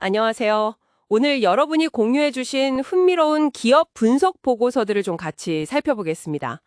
안녕하세요. 오늘 여러분이 공유해 주신 흥미로운 기업 분석 보고서들을 좀 같이 살펴보겠습니다.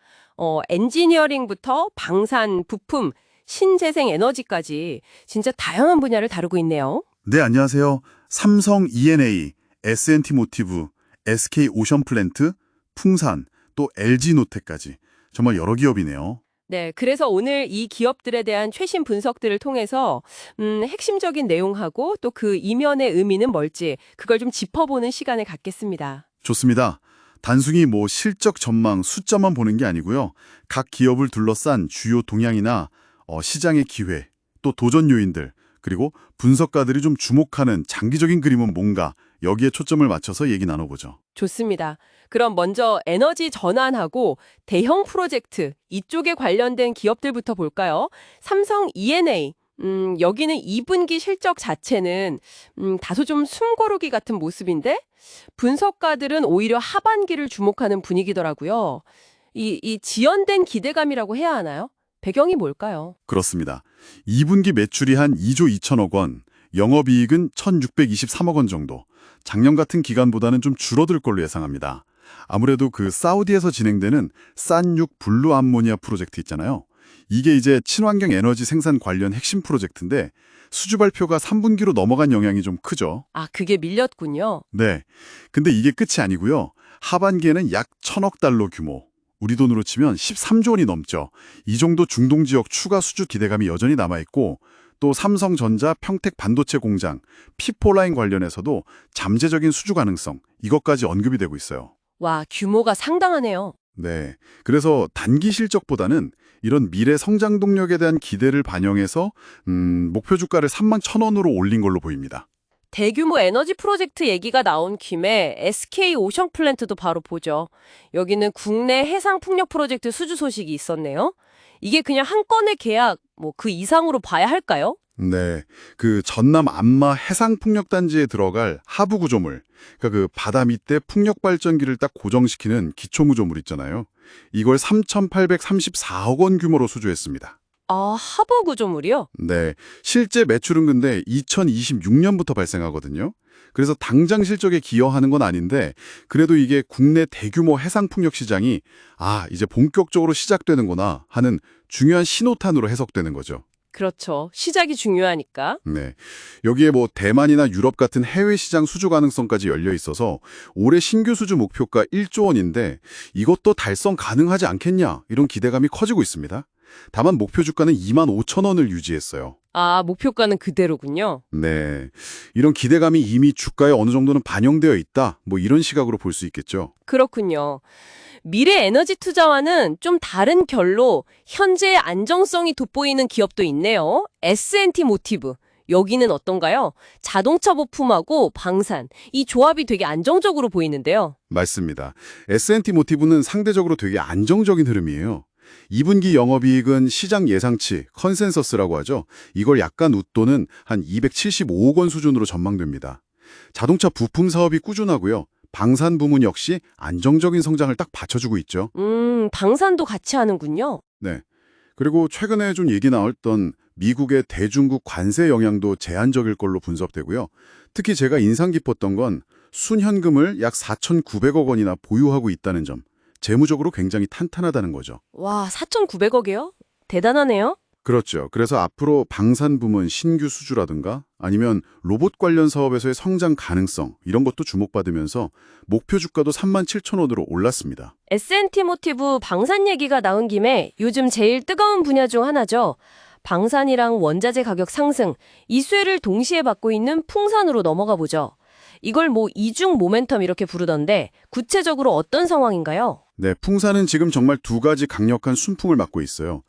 엔지니어링부터 방산, 부품, 신재생 에너지까지 진짜 다양한 분야를 다루고 있네요. 네, 안녕하세요. 삼성 E&A, S&T 모티브, SK 오션플랜트, 풍산, 또 LG노텍까지 정말 여러 기업이네요. 네, 그래서 오늘 이 기업들에 대한 최신 분석들을 통해서 핵심적인 내용하고 또 그 이면의 의미는 뭘지 그걸 좀 짚어보는 시간을 갖겠습니다. 좋습니다. 단순히 실적 전망 숫자만 보는 게 아니고요. 각 기업을 둘러싼 주요 동향이나 시장의 기회, 또 도전 요인들, 그리고 분석가들이 좀 주목하는 장기적인 그림은 뭔가 여기에 초점을 맞춰서 얘기 나눠보죠. 좋습니다. 그럼 먼저 에너지 전환하고 대형 프로젝트 이쪽에 관련된 기업들부터 볼까요? 삼성 E&A. 여기는 2분기 실적 자체는 다소 좀 숨고르기 같은 모습인데 분석가들은 오히려 하반기를 주목하는 분위기더라고요. 이 지연된 기대감이라고 해야 하나요? 배경이 뭘까요? 그렇습니다. 2분기 매출이 한 2조 2천억 원, 영업이익은 1,623억 원 정도. 작년 같은 기간보다는 좀 줄어들 걸로 예상합니다. 아무래도 그 사우디에서 진행되는 싼6 블루 암모니아 프로젝트 있잖아요. 이게 이제 친환경 에너지 생산 관련 핵심 프로젝트인데 수주 발표가 3분기로 넘어간 영향이 좀 크죠. 아, 그게 밀렸군요. 네. 근데 이게 끝이 아니고요. 하반기에는 약 1,000억 달러 규모. 우리 돈으로 치면 13조 원이 넘죠. 이 정도 중동 지역 추가 수주 기대감이 여전히 남아있고 또 삼성전자 평택 반도체 공장 P4라인 관련해서도 잠재적인 수주 가능성 이것까지 언급이 되고 있어요. 와, 규모가 상당하네요. 네. 그래서 단기 실적보다는 이런 미래 성장 동력에 대한 기대를 반영해서 목표 주가를 31,000원으로 올린 걸로 보입니다. 대규모 에너지 프로젝트 얘기가 나온 김에 SK 오션플랜트도 바로 보죠. 여기는 국내 해상 풍력 프로젝트 수주 소식이 있었네요. 이게 그냥 한 건의 계약, 그 이상으로 봐야 할까요? 네. 그 전남 안마 해상풍력단지에 들어갈 하부 구조물, 그러니까 그 바다 밑에 풍력 발전기를 딱 고정시키는 기초 구조물 있잖아요. 이걸 3,834억 원 규모로 수주했습니다. 아, 하부 구조물이요? 네. 실제 매출은 근데 2026년부터 발생하거든요. 그래서 당장 실적에 기여하는 건 아닌데 그래도 이게 국내 대규모 해상풍력 시장이 이제 본격적으로 시작되는구나 하는 중요한 신호탄으로 해석되는 거죠. 그렇죠. 시작이 중요하니까. 네. 여기에 대만이나 유럽 같은 해외 시장 수주 가능성까지 열려 있어서 올해 신규 수주 목표가 1조 원인데 이것도 달성 가능하지 않겠냐 이런 기대감이 커지고 있습니다. 다만 목표 주가는 25,000원을 유지했어요. 아, 목표가는 그대로군요. 네. 이런 기대감이 이미 주가에 어느 정도는 반영되어 있다. 이런 시각으로 볼 수 있겠죠. 그렇군요. 미래 에너지 투자와는 좀 다른 결로 현재의 안정성이 돋보이는 기업도 있네요. S&T 모티브. 여기는 어떤가요? 자동차 부품하고 방산. 이 조합이 되게 안정적으로 보이는데요. 맞습니다. S&T 모티브는 상대적으로 되게 안정적인 흐름이에요. 2분기 영업이익은 시장 예상치, 컨센서스라고 하죠. 이걸 약간 웃도는 한 275억 원 수준으로 전망됩니다. 자동차 부품 사업이 꾸준하고요. 방산 부문 역시 안정적인 성장을 딱 받쳐주고 있죠. 방산도 같이 하는군요. 네. 그리고 최근에 좀 얘기 나왔던 미국의 대중국 관세 영향도 제한적일 걸로 분석되고요. 특히 제가 인상 깊었던 건 순현금을 약 4,900억 원이나 보유하고 있다는 점. 재무적으로 굉장히 탄탄하다는 거죠. 와, 4,900억이요? 대단하네요. 그렇죠. 그래서 앞으로 방산 부문 신규 수주라든가 아니면 로봇 관련 사업에서의 성장 가능성 이런 것도 주목받으면서 목표 주가도 37,000원으로 올랐습니다. S&T 모티브 방산 얘기가 나온 김에 요즘 제일 뜨거운 분야 중 하나죠. 방산이랑 원자재 가격 상승, 이 수혜를 동시에 받고 있는 풍산으로 넘어가 보죠. 이걸 이중 모멘텀 이렇게 부르던데 구체적으로 어떤 상황인가요? 네, 풍산은 지금 정말 두 가지 강력한 순풍을 맞고 있어요.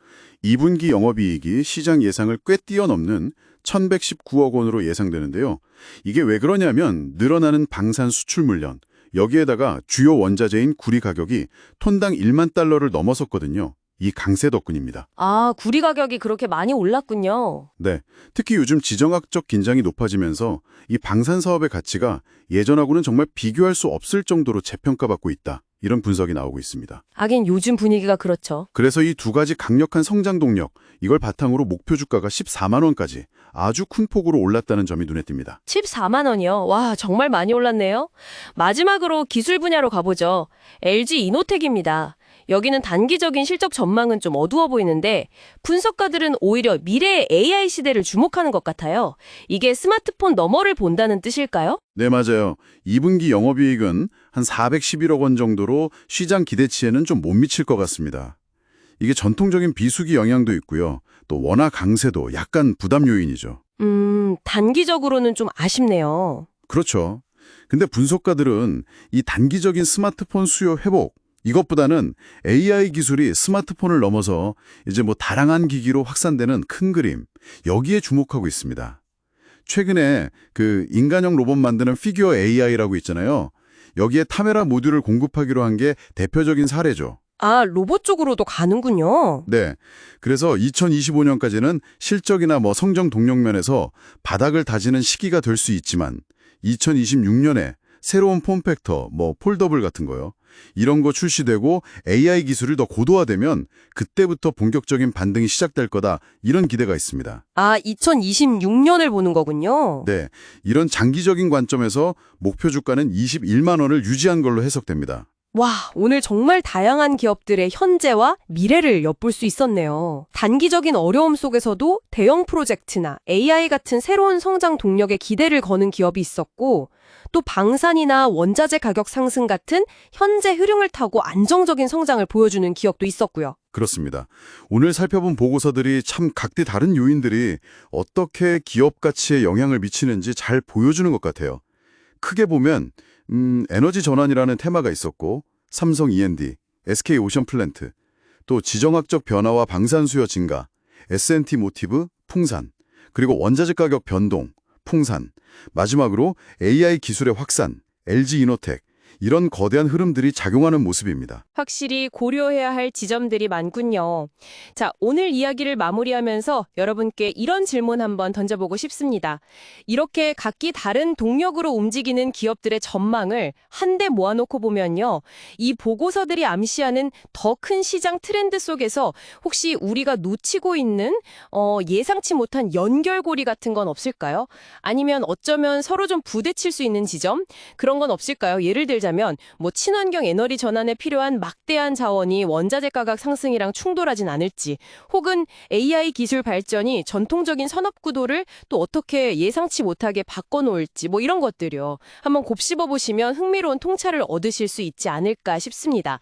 2분기 영업이익이 시장 예상을 꽤 뛰어넘는 1,119억 원으로 예상되는데요. 이게 왜 그러냐면 늘어나는 방산 수출 물량, 여기에다가 주요 원자재인 구리 가격이 톤당 1만 달러를 넘어섰거든요. 이 강세 덕분입니다. 아, 구리 가격이 그렇게 많이 올랐군요. 네, 특히 요즘 지정학적 긴장이 높아지면서 이 방산 사업의 가치가 예전하고는 정말 비교할 수 없을 정도로 재평가받고 있다. 이런 분석이 나오고 있습니다. 하긴 요즘 분위기가 그렇죠. 그래서 이 두 가지 강력한 성장 동력, 이걸 바탕으로 목표 주가가 14만 원까지 아주 큰 폭으로 올랐다는 점이 눈에 띕니다. 칩 4만 원이요? 와, 정말 많이 올랐네요. 마지막으로 기술 분야로 가보죠. LG 이노텍입니다. 여기는 단기적인 실적 전망은 좀 어두워 보이는데 분석가들은 오히려 미래의 AI 시대를 주목하는 것 같아요. 이게 스마트폰 너머를 본다는 뜻일까요? 네, 맞아요. 2분기 영업이익은 한 411억 원 정도로 시장 기대치에는 좀 못 미칠 것 같습니다. 이게 전통적인 비수기 영향도 있고요. 또 원화 강세도 약간 부담 요인이죠. 단기적으로는 좀 아쉽네요. 그렇죠. 근데 분석가들은 이 단기적인 스마트폰 수요 회복, 이것보다는 AI 기술이 스마트폰을 넘어서 이제 뭐 다양한 기기로 확산되는 큰 그림, 여기에 주목하고 있습니다. 최근에 그 인간형 로봇 만드는 피규어 AI라고 있잖아요. 여기에 카메라 모듈을 공급하기로 한 게 대표적인 사례죠. 아, 로봇 쪽으로도 가는군요. 네. 그래서 2025년까지는 실적이나 뭐 성장 동력 면에서 바닥을 다지는 시기가 될 수 있지만 2026년에 새로운 폼팩터, 뭐 폴더블 같은 거요. 이런 거 출시되고 AI 기술이 더 고도화되면 그때부터 본격적인 반등이 시작될 거다. 이런 기대가 있습니다. 아, 2026년을 보는 거군요. 네. 이런 장기적인 관점에서 목표 주가는 21만 원을 유지한 걸로 해석됩니다. 와, 오늘 정말 다양한 기업들의 현재와 미래를 엿볼 수 있었네요. 단기적인 어려움 속에서도 대형 프로젝트나 AI 같은 새로운 성장 동력에 기대를 거는 기업이 있었고, 또 방산이나 원자재 가격 상승 같은 현재 흐름을 타고 안정적인 성장을 보여주는 기업도 있었고요. 그렇습니다. 오늘 살펴본 보고서들이 참 각기 다른 요인들이 어떻게 기업 가치에 영향을 미치는지 잘 보여주는 것 같아요. 크게 보면 에너지 전환이라는 테마가 있었고 삼성 E&D, SK 오션플랜트, 또 지정학적 변화와 방산 수요 증가, S&T 모티브, 풍산, 그리고 원자재 가격 변동, 풍산, 마지막으로 AI 기술의 확산, LG 이노텍, 이런 거대한 흐름들이 작용하는 모습입니다. 확실히 고려해야 할 지점들이 많군요. 자, 오늘 이야기를 마무리하면서 여러분께 이런 질문 한번 던져보고 싶습니다. 이렇게 각기 다른 동력으로 움직이는 기업들의 전망을 한데 모아놓고 보면요. 이 보고서들이 암시하는 더 큰 시장 트렌드 속에서 혹시 우리가 놓치고 있는 예상치 못한 연결고리 같은 건 없을까요? 아니면 어쩌면 서로 좀 부딪힐 수 있는 지점? 그런 건 없을까요? 예를 들자면 뭐 친환경 에너지 전환에 필요한 막대한 자원이 원자재 가격 상승이랑 충돌하진 않을지, 혹은 AI 기술 발전이 전통적인 산업 구도를 또 어떻게 예상치 못하게 바꿔놓을지, 뭐 이런 것들이요. 한번 곱씹어 보시면 흥미로운 통찰을 얻으실 수 있지 않을까 싶습니다.